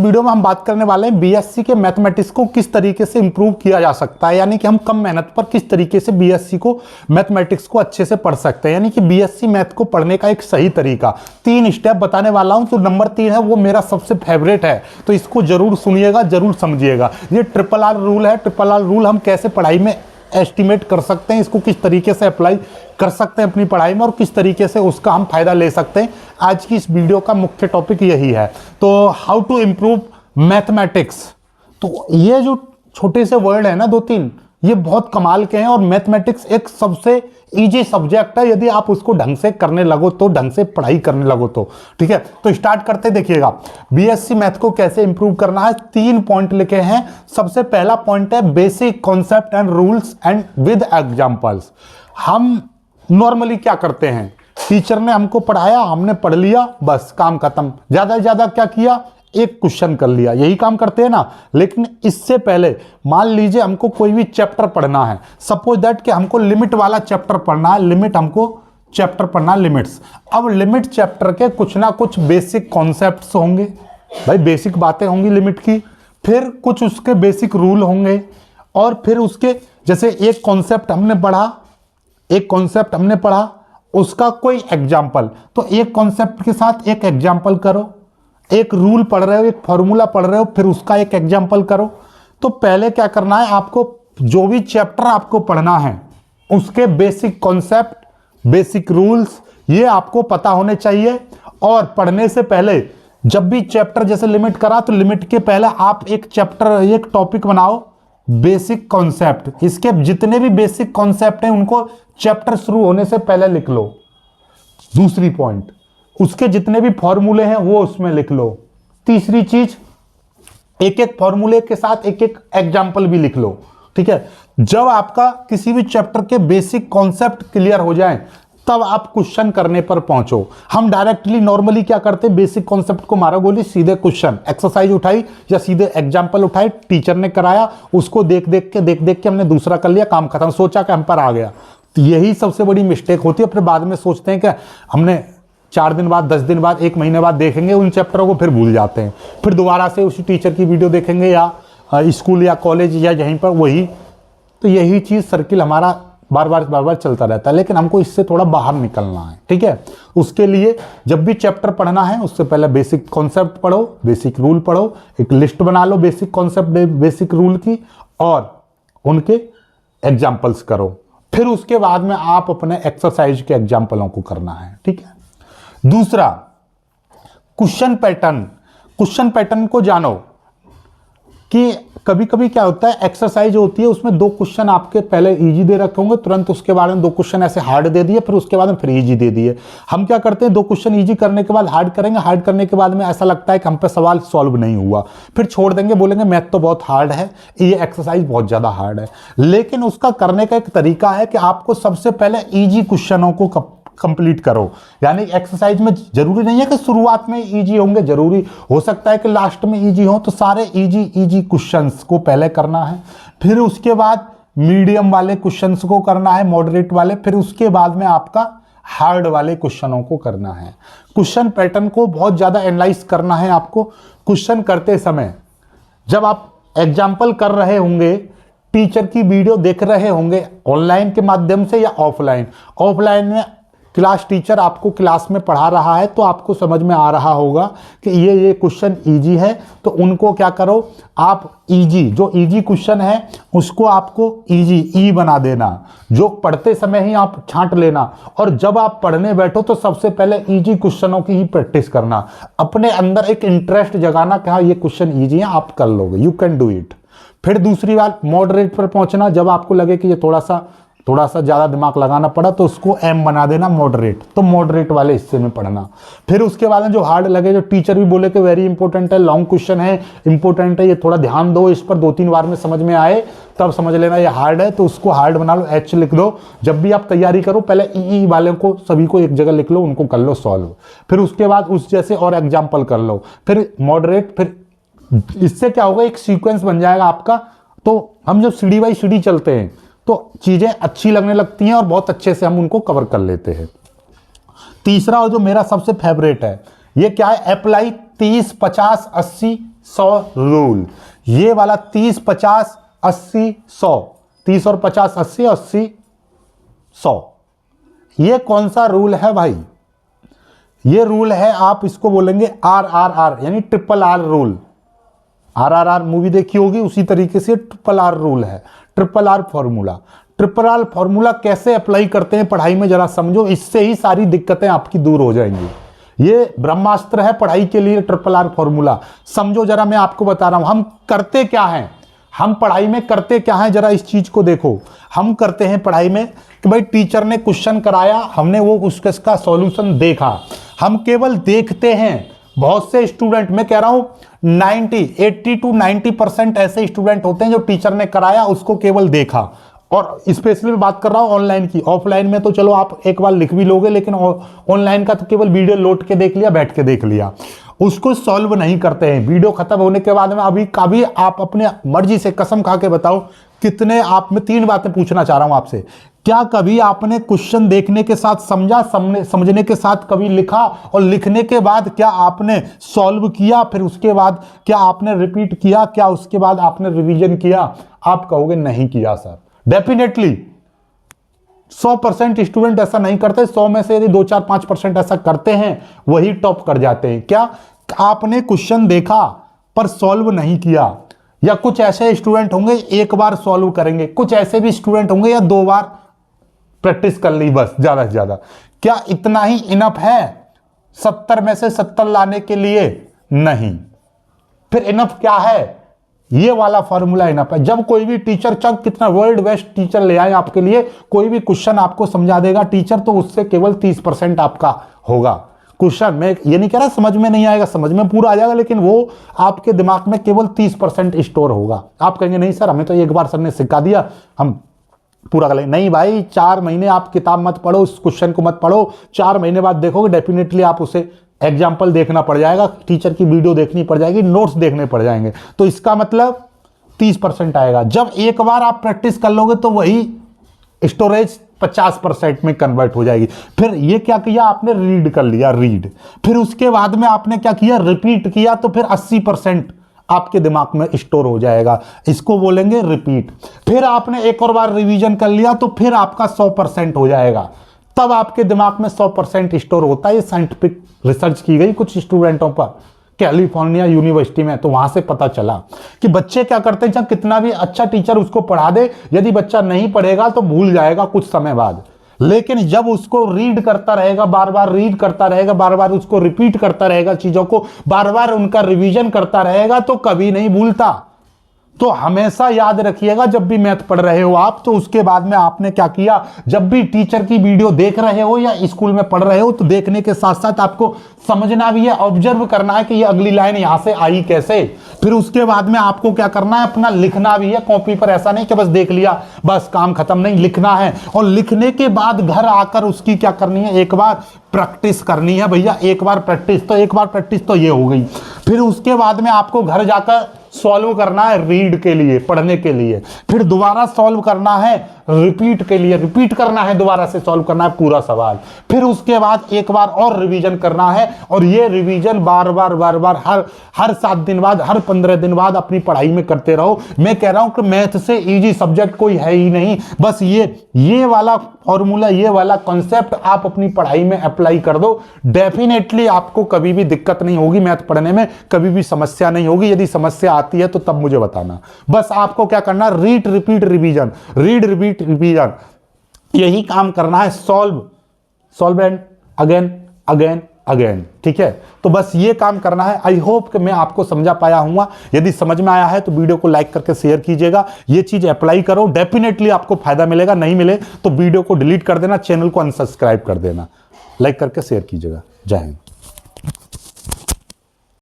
Video में हम बात करने वाले हैं बीएससी के मैथमेटिक्स को किस तरीके से इंप्रूव किया जा सकता है, यानी कि हम कम मेहनत पर किस तरीके से बीएससी को मैथमेटिक्स को अच्छे से पढ़ सकते हैं। यानी कि बीएससी मैथ को पढ़ने का एक सही तरीका 3 स्टेप बताने वाला हूं। तो नंबर 3 है वो मेरा सबसे फेवरेट है, तो इसको जरूर सुनिएगा, जरूर समझिएगा। ये ट्रिपल आर रूल है। ट्रिपल आर रूल हम कैसे पढ़ाई में एस्टिमेट कर सकते हैं, इसको किस तरीके से अप्लाई कर सकते हैं अपनी पढ़ाई में और किस तरीके से उसका हम फायदा ले सकते हैं। आज की इस वीडियो का मुख्य टॉपिक यही है। तो हाउ टू इम्प्रूव मैथमेटिक्स। तो ये जो छोटे से वर्ड है ना 2-3, ये बहुत कमाल के हैं और मैथमेटिक्स एक सबसे इजी सब्जेक्ट है यदि आप उसको ढंग से करने लगो तो, ढंग से पढ़ाई करने लगो तो। ठीक है, तो स्टार्ट करते देखिएगा बीएससी मैथ को कैसे इंप्रूव करना है। 3 पॉइंट लिखे हैं। सबसे पहला पॉइंट है basic concept and rules and with examples. हम नॉर्मली क्या करते हैं, टीचर ने हमको पढ़ाया, हमने पढ़ लिया, बस काम खत्म। ज्यादा से ज्यादा क्या किया, एक क्वेश्चन कर लिया, यही काम करते हैं ना। लेकिन इससे पहले मान लीजिए हमको कोई भी चैप्टर पढ़ना है, सपोज दैट कि हमको लिमिट वाला चैप्टर पढ़ना है, लिमिट हमको चैप्टर पढ़ना है, लिमिट्स। अब लिमिट चैप्टर के कुछ ना कुछ बेसिक कॉन्सेप्ट्स होंगे, भाई बेसिक बातें होंगी लिमिट की, फिर कुछ उसके बेसिक रूल होंगे, और फिर उसके जैसे एक कॉन्सेप्ट हमने पढ़ा, उसका कोई एग्जाम्पल, तो एक कॉन्सेप्ट के साथ एक एग्जाम्पल करो। एक रूल पढ़ रहे हो, एक फॉर्मूला पढ़ रहे हो, फिर उसका एक एग्जाम्पल करो। तो पहले क्या करना है आपको, जो भी चैप्टर आपको पढ़ना है उसके बेसिक कॉन्सेप्ट, बेसिक रूल्स ये आपको पता होने चाहिए। और पढ़ने से पहले जब भी चैप्टर जैसे लिमिट करा, तो लिमिट के पहले आप एक चैप्टर, एक टॉपिक बनाओ बेसिक कॉन्सेप्ट। इसके जितने भी बेसिक कॉन्सेप्ट हैं उनको चैप्टर शुरू होने से पहले लिख लो। दूसरी पॉइंट, उसके जितने भी फॉर्मूले हैं वो उसमें लिख लो। तीसरी चीज, एक एक फॉर्मूले के साथ एक एक एग्जाम्पल भी लिख लो। ठीक है, जब आपका किसी भी चैप्टर के बेसिक कॉन्सेप्ट क्लियर हो जाए तब आप क्वेश्चन करने पर पहुंचो। हम डायरेक्टली नॉर्मली क्या करते हैं, बेसिक कॉन्सेप्ट को मारा गोली, सीधे क्वेश्चन एक्सरसाइज उठाई या सीधे एग्जाम्पल उठाई, टीचर ने कराया, उसको देख देख के हमने दूसरा कर लिया, काम खत्म, सोचा कि हम पर आ गया। तो यही सबसे बड़ी मिस्टेक होती है। फिर बाद में सोचते हैं कि हमने 4 दिन बाद, 10 दिन बाद, 1 महीने बाद देखेंगे उन चैप्टरों को, फिर भूल जाते हैं। फिर दोबारा से उसी टीचर की वीडियो देखेंगे या स्कूल या कॉलेज या यहीं पर वही। तो यही चीज़ सर्किल हमारा बार बार चलता रहता है। लेकिन हमको इससे थोड़ा बाहर निकलना है। ठीक है, उसके लिए जब भी चैप्टर पढ़ना है उससे पहले बेसिक कॉन्सेप्ट पढ़ो, बेसिक रूल पढ़ो, एक लिस्ट बना लो बेसिक कॉन्सेप्ट, बेसिक रूल की, और उनके एग्जाम्पल्स करो। फिर उसके बाद में आप अपने एक्सरसाइज के एग्जाम्पलों को करना है। ठीक है, दूसरा क्वेश्चन पैटर्न। क्वेश्चन पैटर्न को जानो कि कभी कभी क्या होता है, एक्सरसाइज होती है उसमें 2 क्वेश्चन आपके पहले इजी दे रखे होंगे, तुरंत उसके बाद में 2 क्वेश्चन ऐसे हार्ड दे दिए, फिर उसके बाद में फिर इजी दे दिए। हम क्या करते हैं, 2 क्वेश्चन इजी करने के बाद हार्ड करेंगे, हार्ड करने के बाद में ऐसा लगता है कि हम पे सवाल सॉल्व नहीं हुआ, फिर छोड़ देंगे, बोलेंगे मैथ तो बहुत हार्ड है, ये एक्सरसाइज बहुत ज्यादा हार्ड है। लेकिन उसका करने का एक तरीका है कि आपको सबसे पहले ईजी क्वेश्चनों को कंप्लीट करो। यानी एक्सरसाइज में जरूरी नहीं है कि शुरुआत में इजी होंगे, जरूरी हो सकता है कि लास्ट में इजी हो। तो सारे इजी क्वेश्चंस को पहले करना है, फिर उसके बाद मीडियम वाले क्वेश्चंस को करना है, मॉडरेट वाले, फिर उसके बाद में आपका हार्ड वाले क्वेश्चनों को करना है। क्वेश्चन पैटर्न को बहुत ज्यादा एनालाइज करना है आपको। क्वेश्चन करते समय जब आप एग्जाम्पल कर रहे होंगे, टीचर की वीडियो देख रहे होंगे ऑनलाइन के माध्यम से या ऑफलाइन में क्लास टीचर आपको क्लास में पढ़ा रहा है, तो आपको समझ में आ रहा होगा कि ये क्वेश्चन इजी है, तो उनको क्या करो, आप जो इजी क्वेश्चन है उसको आपको इजी ई बना देना, जो पढ़ते समय ही आप छांट लेना, और जब आप पढ़ने बैठो तो सबसे पहले इजी क्वेश्चनों की ही प्रैक्टिस करना। अपने अंदर एक इंटरेस्ट जगाना कि हाँ ये क्वेश्चन इजी है, आप कर लोगे, यू कैन डू इट। फिर दूसरी बात मॉडरेट पर पहुंचना, जब आपको लगे कि ये थोड़ा सा ज़्यादा दिमाग लगाना पड़ा तो उसको एम बना देना मॉडरेट, तो मॉडरेट वाले हिस्से में पढ़ना। फिर उसके बाद में जो हार्ड लगे, जो टीचर भी बोले कि वेरी इंपॉर्टेंट है, लॉन्ग क्वेश्चन है, इंपॉर्टेंट है, ये थोड़ा ध्यान दो इस पर, 2-3 बार में समझ में आए तब समझ लेना ये हार्ड है, तो उसको हार्ड बना लो, एच लिख दो। जब भी आप तैयारी करो पहले ई वाले को सभी को एक जगह लिख लो, उनको कर लो सॉल्व। फिर उसके बाद उस जैसे और एग्जाम्पल कर लो, फिर मॉडरेट, फिर इससे क्या होगा, एक सीक्वेंस बन जाएगा आपका। तो हम जब सीढ़ी बाई सीढ़ी चलते हैं तो चीजें अच्छी लगने लगती हैं और बहुत अच्छे से हम उनको कवर कर लेते हैं। तीसरा और जो मेरा सबसे फेवरेट है, ये क्या है, अप्लाई 30 50 80 100 रूल। ये वाला 30 50 80 100, 30 और 50 80 80 100, ये कौन सा रूल है भाई? ये रूल है, आप इसको बोलेंगे RRR, यानी triple R rule. RRR movie देखी होगी, उसी तरीके से ट्रिपल आर रूल है, triple R formula. Triple R formula कैसे अप्लाई करते हैं पढ़ाई में, जरा समझो, इससे ही सारी दिक्कतें आपकी दूर हो जाएंगी। ये ब्रह्मास्त्र है पढ़ाई के लिए, ट्रिपल आर फॉर्मूला। समझो जरा, मैं आपको बता रहा हूं हम करते क्या हैं, हम पढ़ाई में करते क्या हैं, जरा इस चीज को देखो। हम करते हैं पढ़ाई में कि भाई टीचर ने क्वेश्चन कराया, हमने वो उसका सॉल्यूशन देखा, हम केवल देखते हैं। बहुत से स्टूडेंट, मैं कह रहा हूं 80 to 90% ऐसे स्टूडेंट होते हैं जो टीचर ने कराया उसको केवल देखा। और स्पेशली मैं बात कर रहा हूं ऑनलाइन की। ऑफलाइन में तो चलो आप एक बार लिख भी लोगे, लेकिन ऑनलाइन का तो केवल वीडियो लोड के देख लिया, बैठ के देख लिया, उसको सॉल्व नहीं करते हैं। वीडियो खत्म होने के बाद में अभी कभी आप अपने मर्जी से कसम खा के बताओ कितने, आप में 3 बातें पूछना चाह रहा हूं आपसे। क्या कभी आपने क्वेश्चन देखने के साथ समझा, समझने के साथ कभी लिखा, और लिखने के बाद क्या आपने सॉल्व किया, फिर उसके बाद क्या आपने रिपीट किया, क्या उसके बाद आपने रिवीजन किया? आप कहोगे नहीं किया सर। डेफिनेटली 100% स्टूडेंट ऐसा नहीं करते। 100 में से यदि 2 4 5% ऐसा करते हैं, वही टॉप कर जाते हैं। क्या आपने क्वेश्चन देखा पर सॉल्व नहीं किया? या कुछ ऐसे स्टूडेंट होंगे एक बार सॉल्व करेंगे, कुछ ऐसे भी स्टूडेंट होंगे या 2 बार प्रैक्टिस कर ली बस, ज्यादा से ज्यादा। क्या इतना ही इनफ है 70 में से 70 लाने के लिए? नहीं। फिर इनफ क्या है? ये वाला फॉर्मूला इनफ है। जब कोई भी टीचर, चाहे कितना वर्ल्ड बेस्ट टीचर ले आए आपके लिए, कोई भी क्वेश्चन आपको समझा देगा टीचर, तो उससे केवल 30% आपका होगा क्वेश्चन। मैं ये नहीं कह रहा समझ में नहीं आएगा, समझ में पूरा आ जाएगा, लेकिन वो आपके दिमाग में केवल 30% स्टोर होगा। आप कहेंगे नहीं सर, हमें तो एक बार सर ने सिखा दिया, हम पूरा कर लेंगे। नहीं भाई, 4 महीने आप किताब मत पढ़ो, उस क्वेश्चन को मत पढ़ो, 4 महीने बाद देखोगे डेफिनेटली आप उसे एग्जाम्पल देखना पड़ जाएगा, टीचर की वीडियो देखनी पड़ जाएगी, नोट्स देखने पड़ जाएंगे, तो इसका मतलब 30% आएगा। जब एक बार आप प्रैक्टिस कर लोगे तो वही स्टोरेज 50% में कन्वर्ट हो जाएगी। फिर ये क्या किया आपने, रीड कर लिया, रीड। फिर उसके बाद में आपने क्या किया, रिपीट किया, तो फिर 80% आपके दिमाग में स्टोर हो जाएगा, इसको बोलेंगे रिपीट। फिर आपने एक और बार रिवीजन कर लिया तो फिर आपका 100% हो जाएगा, तब आपके दिमाग में 100% स्टोर होता है। ये साइंटिफिक रिसर्च की गई कुछ स्टूडेंटों पर कैलिफोर्निया यूनिवर्सिटी में, तो वहां से पता चला कि बच्चे क्या करते हैं, चाहे कितना भी अच्छा टीचर उसको पढ़ा दे, यदि बच्चा नहीं पढ़ेगा तो भूल जाएगा कुछ समय बाद। लेकिन जब उसको रीड करता रहेगा, बार बार रीड करता रहेगा, बार बार उसको रिपीट करता रहेगा, चीजों को बार बार उनका रिवीजन करता रहेगा, तो कभी नहीं भूलता। तो हमेशा याद रखिएगा, जब भी मैथ पढ़ रहे हो आप, तो उसके बाद में आपने क्या किया, जब भी टीचर की वीडियो देख रहे हो या स्कूल में पढ़ रहे हो, तो देखने के साथ साथ आपको समझना भी है, ऑब्जर्व करना है कि ये अगली लाइन यहां से आई कैसे। फिर उसके बाद में आपको क्या करना है, अपना लिखना भी है कॉपी पर। ऐसा नहीं कि बस देख लिया बस काम खत्म, नहीं, लिखना है। और लिखने के बाद घर आकर उसकी क्या करनी है, एक बार प्रैक्टिस करनी है भैया। एक बार प्रैक्टिस तो ये हो गई। फिर उसके बाद में आपको घर जाकर सॉल्व करना है, रीड के लिए, पढ़ने के लिए। फिर दोबारा सॉल्व करना है रिपीट के लिए, रिपीट करना है, दोबारा से सॉल्व करना है पूरा सवाल। फिर उसके बाद एक बार और रिवीजन करना है, और ये रिवीजन बार बार हर 7 दिन बाद, हर 15 दिन बाद अपनी पढ़ाई में करते रहो। मैं कह रहा हूं कि मैथ से इजी सब्जेक्ट कोई है ही नहीं। बस ये वाला फॉर्मूला, ये वाला कॉन्सेप्ट आप अपनी पढ़ाई में अप्लाई कर दो, डेफिनेटली आपको कभी भी दिक्कत नहीं होगी मैथ पढ़ने में, कभी भी समस्या नहीं होगी। यदि समस्या आती है तो तब मुझे बताना। बस आपको क्या करना, read repeat revision, read repeat revision, यही काम करना है। सॉल्व एंड अगेन अगेन, ठीक है। तो बस ये काम करना है। आई होप कि मैं आपको समझा पाया हूँ। यदि समझ में आया है तो वीडियो को लाइक करके शेयर कीजिएगा। ये चीज अप्लाई करो, डेफिनेटली आपको फायदा मिलेगा। नहीं मिले तो वीडियो को डिलीट कर देना, चैनल को अनसब्सक्राइब कर देना। लाइक करके शेयर कीजिएगा। जय हिंद।